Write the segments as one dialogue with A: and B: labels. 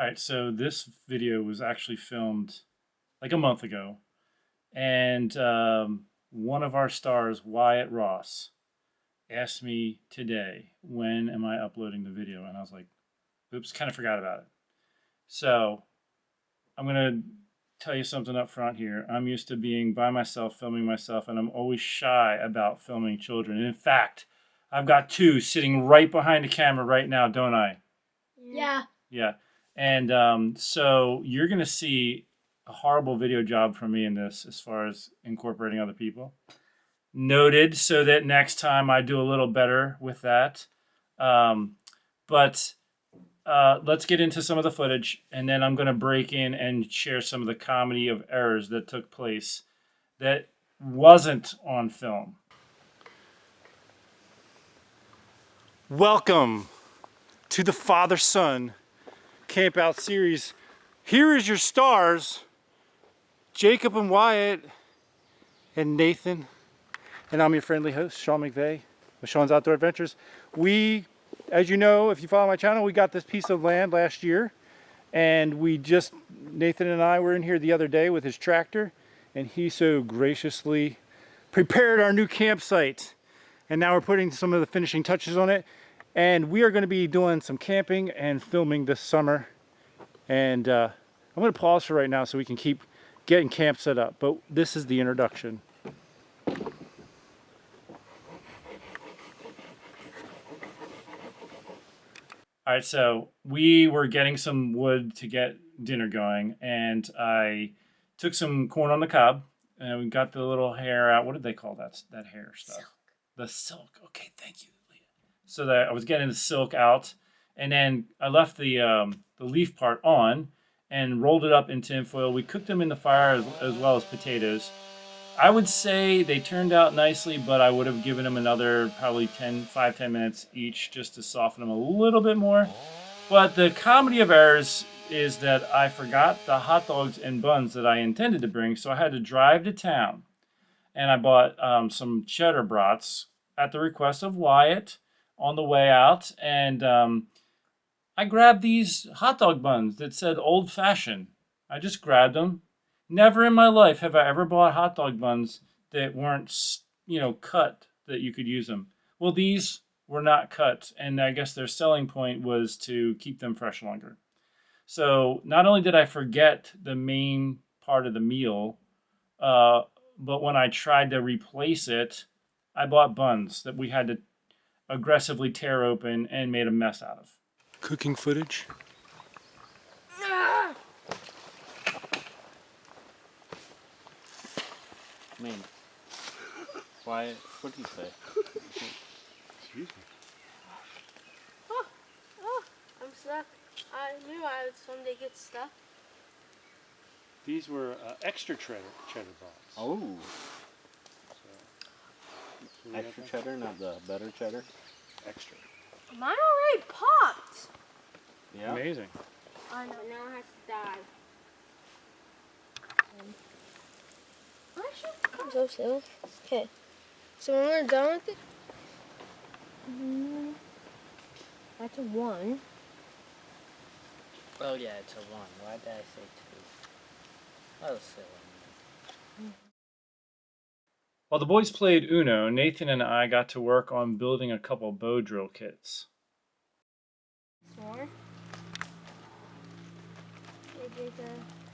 A: All right, so this video was actually filmed like a month ago, and one of our stars, Wyatt Ross, asked me today, when am I uploading the video? And I was like, oops, kind of forgot about it. So I'm going to tell you something up front here. I'm used to being by myself, filming myself, and I'm always shy about filming children. And in fact, I've got two sitting right behind the camera right now, don't I?
B: Yeah.
A: Yeah. And so you're going to see a horrible video job from me in this as far as incorporating other people. Noted, so that next time I do a little better with that. But let's get into some of the footage, and then I'm going to break in and share some of the comedy of errors that took place that wasn't on film. Welcome to the Father-Son Camp Out series. Here is your stars, Jacob and Wyatt and Nathan. And I'm your friendly host, Sean McVeigh with Sean's Outdoor Adventures. We, as you know, if you follow my channel, we got this piece of land last year. And Nathan and I were in here the other day with his tractor. And he so graciously prepared our new campsite. And now we're putting some of the finishing touches on it. And we are going to be doing some camping and filming this summer. And I'm going to pause for right now so we can keep getting camp set up. But this is the introduction. All right, so we were getting some wood to get dinner going, and I took some corn on the cob, and we got the little hair out. What did they call that hair stuff?
B: Silk.
A: The silk. Okay, thank you, Leah. So that I was getting the silk out, and then I left the leaf part on and rolled it up in tin foil. We cooked them in the fire as well as potatoes. I would say they turned out nicely, but I would have given them another probably 5-10 minutes each just to soften them a little bit more. But the comedy of errors is that I forgot the hot dogs and buns that I intended to bring, so I had to drive to town. And I bought some cheddar brats at the request of Wyatt on the way out. And I grabbed these hot dog buns that said old fashioned. I just grabbed them. Never in my life have I ever bought hot dog buns that weren't, cut that you could use them. Well, these were not cut, and I guess their selling point was to keep them fresh longer. So not only did I forget the main part of the meal, but when I tried to replace it, I bought buns that we had to aggressively tear open and made a mess out of. Cooking footage.
C: I mean, why? What did he say?
A: Excuse me.
B: Oh, I'm stuck. I knew I would someday get stuck.
A: These were extra cheddar brats.
C: Oh,
A: So
C: extra cheddar, not the better cheddar.
A: Extra.
B: Mine already popped.
C: Yeah.
A: Amazing.
B: I know. Now it has to die. I'm so still. Okay. So when we're done with it, that's a 1.
C: Oh yeah, it's a 1. Why did I say 2? That was silly.
A: While the boys played Uno, Nathan and I got to work on building a couple bow drill kits.
B: More.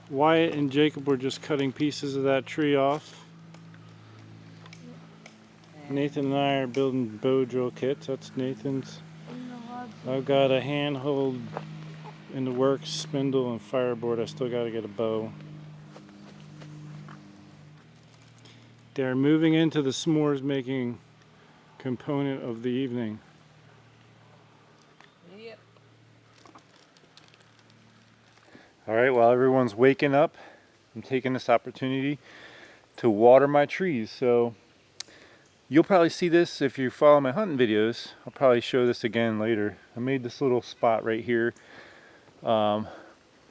A: Wyatt and Jacob were just cutting pieces of that tree off. Nathan and I are building bow drill kits. That's Nathan's. I've got a handhold in the works, spindle and fireboard. I still got to get a bow. They're moving into the s'mores making component of the evening.
C: Yep.
A: All right, while everyone's waking up, I'm taking this opportunity to water my trees. So you'll probably see this if you follow my hunting videos. I'll probably show this again later. I made this little spot right here.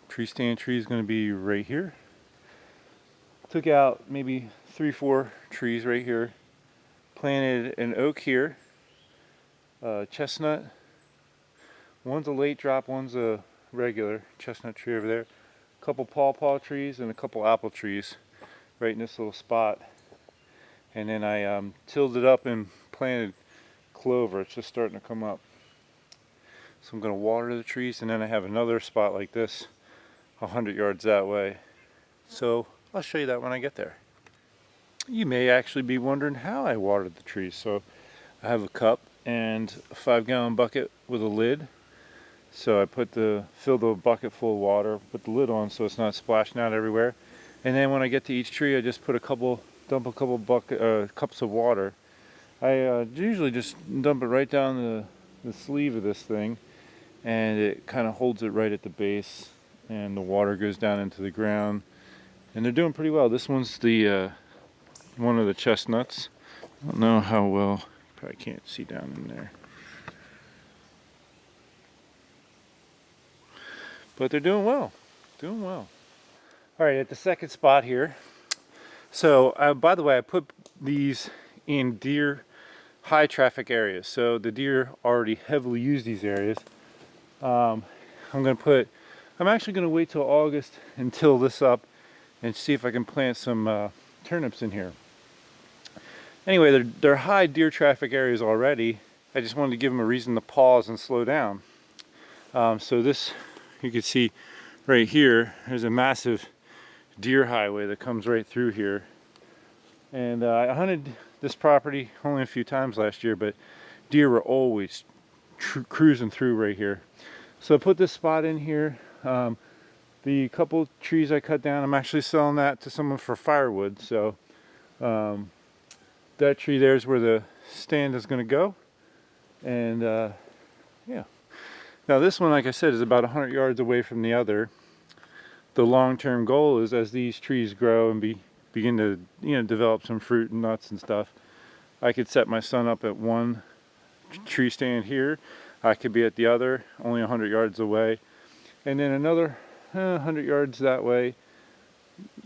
A: Tree stand tree is going to be right here. Took out maybe 3-4 trees right here. Planted an oak here, chestnut. One's a late drop, one's a
D: regular chestnut tree over there, a couple pawpaw trees, and a couple apple trees right in this little spot. And then I tilled it up and planted clover. It's just starting to come up. So I'm going to water the trees, and then I have another spot like this 100 yards that way. So I'll show you that when I get there. You may actually be wondering how I watered the trees. So I have a cup and a 5-gallon bucket with a lid. So I fill the bucket full of water, put the lid on so it's not splashing out everywhere. And then when I get to each tree, I just dump a couple cups of water. I usually just dump it right down the sleeve of this thing, and it kind of holds it right at the base, and the water goes down into the ground. And they're doing pretty well. This one's the one of the chestnuts. I don't know how well, probably can't see down in there. But they're doing well, doing well. All right, at the second spot here. So, by the way, I put these in deer high traffic areas. So the deer already heavily use these areas. I'm actually going to wait till August and till this up and see if I can plant some turnips in here. Anyway, they're high deer traffic areas already. I just wanted to give them a reason to pause and slow down. So this, you can see right here, there's a massive deer highway that comes right through here. And I hunted this property only a few times last year, but deer were always cruising through right here. So I put this spot in here. The couple trees I cut down, I'm actually selling that to someone for firewood. So that tree there is where the stand is going to go. And yeah. Now this one, like I said, is about 100 yards away from the other. The long-term goal is, as these trees grow and begin to develop some fruit and nuts and stuff, I could set my son up at one tree stand here. I could be at the other, only 100 yards away. And then another 100 yards that way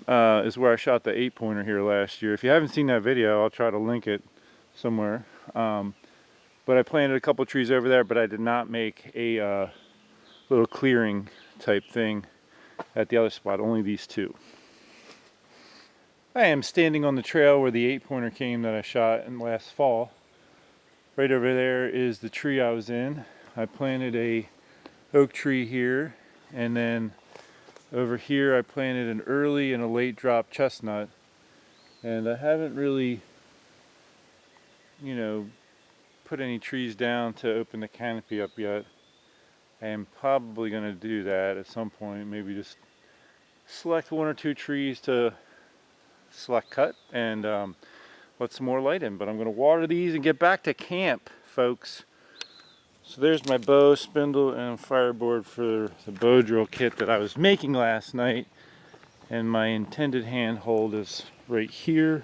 D: is where I shot the 8-pointer here last year. If you haven't seen that video, I'll try to link it somewhere. But I planted a couple trees over there, but I did not make a little clearing type thing at the other spot, only these two. I am standing on the trail where the 8-pointer came that I shot in last fall. Right over there is the tree I was in. I planted a oak tree here, and then over here I planted an early and a late drop chestnut. And I haven't really, put any trees down to open the canopy up yet. I am probably going to do that at some point. Maybe just select 1 or 2 trees to select cut and let some more light in. But I'm going to water these and get back to camp, folks. So there's my bow, spindle, and fireboard for the bow drill kit that I was making last night. And my intended handhold is right here.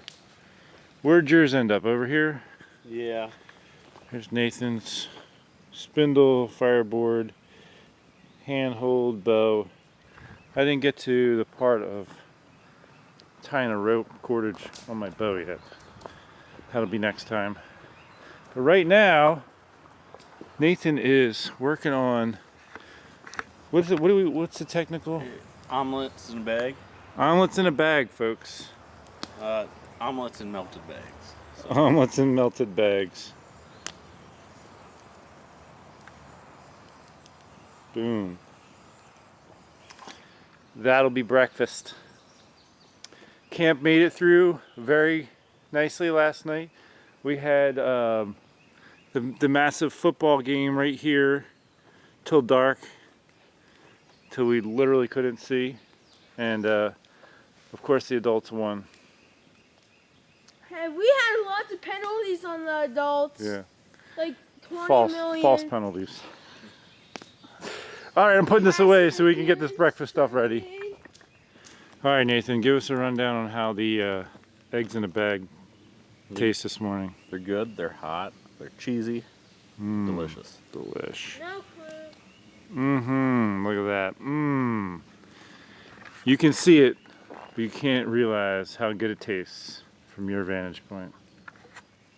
D: Where'd yours end up? Over here?
E: Yeah.
D: Here's Nathan's spindle, fireboard, handhold, bow. I didn't get to the part of tying a rope cordage on my bow yet. That'll be next time. But right now, Nathan is working on, what's the technical?
E: Omelets in a bag.
D: Omelets in a bag, folks.
E: Omelets in melted bags. So.
D: Omelets in melted bags. Boom. That'll be breakfast. Camp made it through very nicely last night. We had the massive football game right here till dark, till we literally couldn't see, and of course the adults won.
B: Hey, we had lots of penalties on the adults.
D: Yeah.
B: Like 20 million.
D: False penalties. All right, I'm putting this away so we can get this breakfast stuff ready. All right, Nathan, give us a rundown on how the eggs in a bag taste this morning.
E: They're good. They're hot. They're cheesy. Delicious.
D: Delish.
B: No clue.
D: Look at that. You can see it, but you can't realize how good it tastes from your vantage point.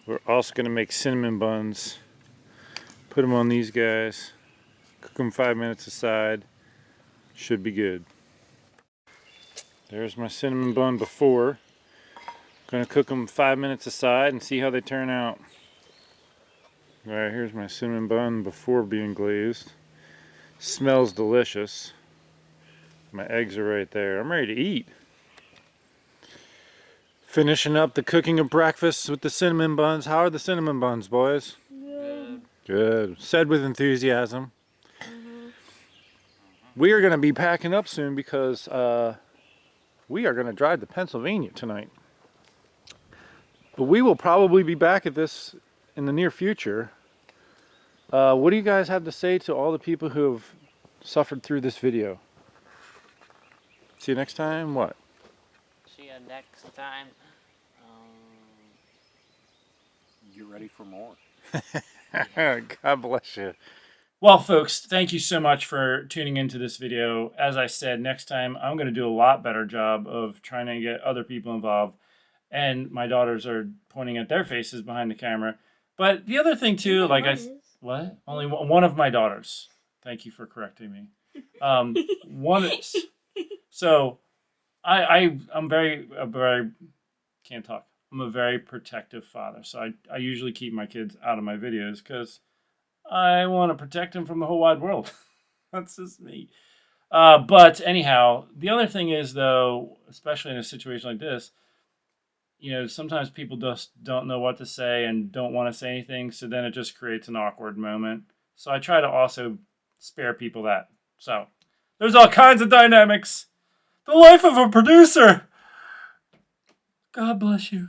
D: We're also going to make cinnamon buns. Put them on these guys. Cook them 5 minutes aside. Should be good. There's my cinnamon bun before. Gonna cook them 5 minutes aside and see how they turn out. Alright, here's my cinnamon bun before being glazed. Smells delicious. My eggs are right there. I'm ready to eat. Finishing up the cooking of breakfast with the cinnamon buns. How are the cinnamon buns, boys?
B: Good.
D: Good. Said with enthusiasm. We are going to be packing up soon because we are going to drive to Pennsylvania tonight. But we will probably be back at this in the near future. What do you guys have to say to all the people who have suffered through this video? See you next time. What?
C: See you next time.
E: Get ready for more.
D: God bless you.
A: Well, folks, thank you so much for tuning into this video. As I said, next time I'm going to do a lot better job of trying to get other people involved. And my daughters are pointing at their faces behind the camera. But the other thing too, like what? Only one of my daughters. Thank you for correcting me. One is, so I'm very can't talk. I'm a very protective father. So I usually keep my kids out of my videos because I want to protect them from the whole wide world. That's just me. But anyhow, the other thing is though, especially in a situation like this, you know, sometimes people just don't know what to say and don't want to say anything. So then it just creates an awkward moment. So I try to also spare people that. So there's all kinds of dynamics. The life of a producer. God bless you.